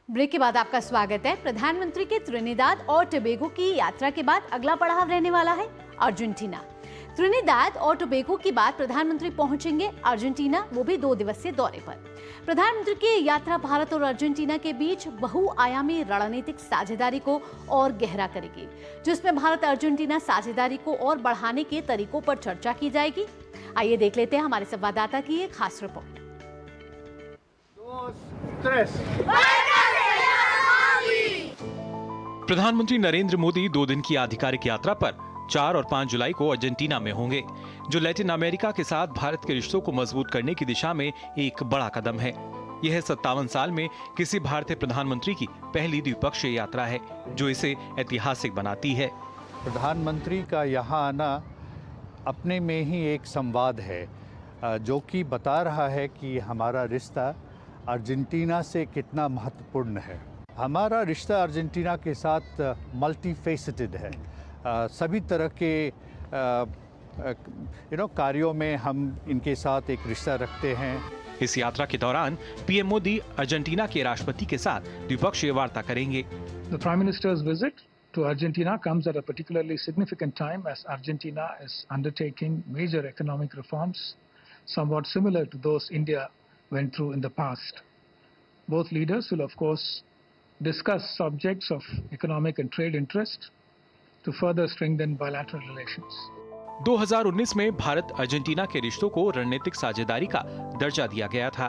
Break के बाद आपका स्वागत है। प्रधानमंत्री के त्रिनिदाद और टोबैगो की यात्रा के बाद अगला पड़ाव रहने वाला है अर्जेंटीना। त्रिनिदाद और टोबैगो के बाद प्रधानमंत्री पहुंचेंगे अर्जेंटीना, वो भी 2 दिवसीय दौरे पर। प्रधानमंत्री की यात्रा भारत और अर्जेंटीना के बीच बहुआयामी रणनीतिक साझेदारी को और गहरा करेगी, जिसमें भारत अर्जेंटीना साझेदारी को और बढ़ाने के तरीकों पर चर्चा की जाएगी। आइए देख लेते हैं हमारे संवाददाता की एक खास रिपोर्ट। प्रधानमंत्री नरेंद्र मोदी 2 दिन की आधिकारिक यात्रा पर 4 और 5 जुलाई को अर्जेंटीना में होंगे, जो लैटिन अमेरिका के साथ भारत के रिश्तों को मजबूत करने की दिशा में एक बड़ा कदम है। यह 57 साल में किसी भारतीय प्रधानमंत्री की पहली द्विपक्षीय यात्रा है, जो इसे ऐतिहासिक बनाती है। प्रधानमंत्री का यहाँ आना अपने में ही एक संवाद है, जो कि बता रहा है कि हमारा रिश्ता अर्जेंटीना से कितना महत्वपूर्ण है। हमारा रिश्ता अर्जेंटीना के साथ मल्टी फेसेटेड है। सभी तरह के कार्यों में हम इनके साथ एक रिश्ता रखते हैं। इस यात्रा के दौरान पीएम मोदी अर्जेंटीना के राष्ट्रपति के साथ द्विपक्षीय वार्ता करेंगे। The Prime Minister's visit to Argentina comes at a particularly significant time as Argentina is undertaking major economic reforms, somewhat similar to those India went through in the past. Both leaders will, of course, discuss subjects of economic and trade interest to further strengthen bilateral relations. 2019 में Bharat Argentina के रिश्तों को रणनीतिक साझेदारी का दर्जा दिया गया था।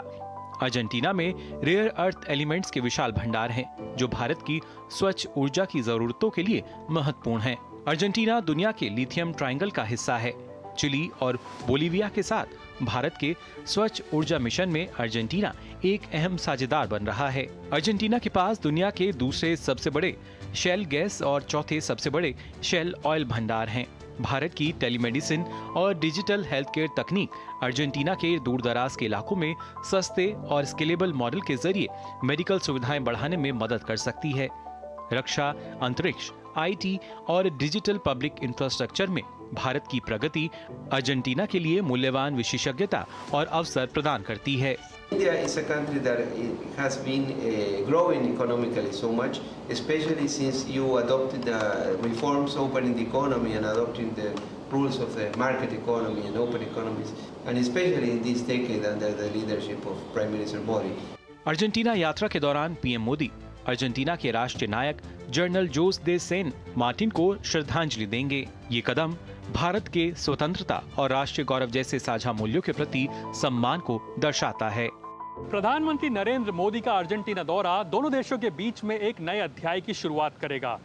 अर्जेंटीना में रेयर अर्थ एलिमेंट्स के विशाल भंडार हैं, जो भारत की स्वच्छ ऊर्जा की जरूरतों के लिए महत्वपूर्ण हैं। अर्जेंटीना दुनिया के लिथियम ट्रायंगल का हिस्सा है। चिली और बोलीविया के साथ भारत के स्वच्छ ऊर्जा मिशन में अर्जेंटीना एक अहम साझेदार बन रहा है। अर्जेंटीना के पास दुनिया के दूसरे सबसे बड़े शेल गैस और चौथे सबसे बड़े शेल ऑयल भंडार हैं। भारत की टेलीमेडिसिन और डिजिटल हेल्थ केयर तकनीक अर्जेंटीना के दूरदराज के इलाकों में सस्ते और स्केलेबल मॉडल के जरिए मेडिकल सुविधाएं बढ़ाने में मदद कर सकती है। रक्षा, अंतरिक्ष, आईटी और डिजिटल पब्लिक इंफ्रास्ट्रक्चर में भारत की प्रगति अर्जेंटीना के लिए मूल्यवान विशेषज्ञता और अवसर प्रदान करती है। India is a country that has been growing economically so much, especially since you adopted the reforms opening the economy and adopting the rules of the market economy and open economies, and especially in this decade under the leadership of Prime Minister Modi. Argentina यात्रा के दौरान PM Modi Argentina के राष्ट्रीय नायक general जोस दे Sen Martin को श्रद्धांजलि देंगे। ये कदम भारत के स्वतंत्रता और राष्ट्रीय गौरव जैसे साझा मूल्यों के प्रति सम्मान को दर्शाता है। प्रधानमंत्री नरेंद्र मोदी का अर्जेंटीना दौरा दोनों देशों के बीच में एक नए अध्याय की शुरुआत करेगा।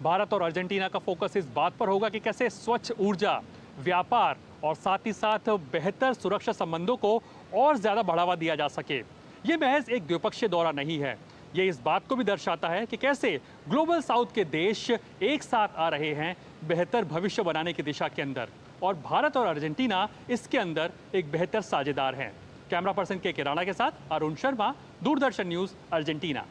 भारत और अर्जेंटीना का फोकस इस बात पर होगा कि कैसे स्वच्छ ऊर्जा, व्यापार और साथ ही साथ बेहतर सुरक्षा संबंधों को और ज्यादा बढ़ावा दिया जा सके। ये महज एक द्विपक्षीय दौरा नहीं है, ये इस बात को भी दर्शाता है कि कैसे ग्लोबल साउथ के देश एक साथ आ रहे हैं बेहतर भविष्य बनाने की दिशा के अंदर, और भारत और अर्जेंटीना इसके अंदर एक बेहतर साझेदार हैं। कैमरा पर्सन के राणा के साथ अरुण शर्मा, दूरदर्शन न्यूज, अर्जेंटीना।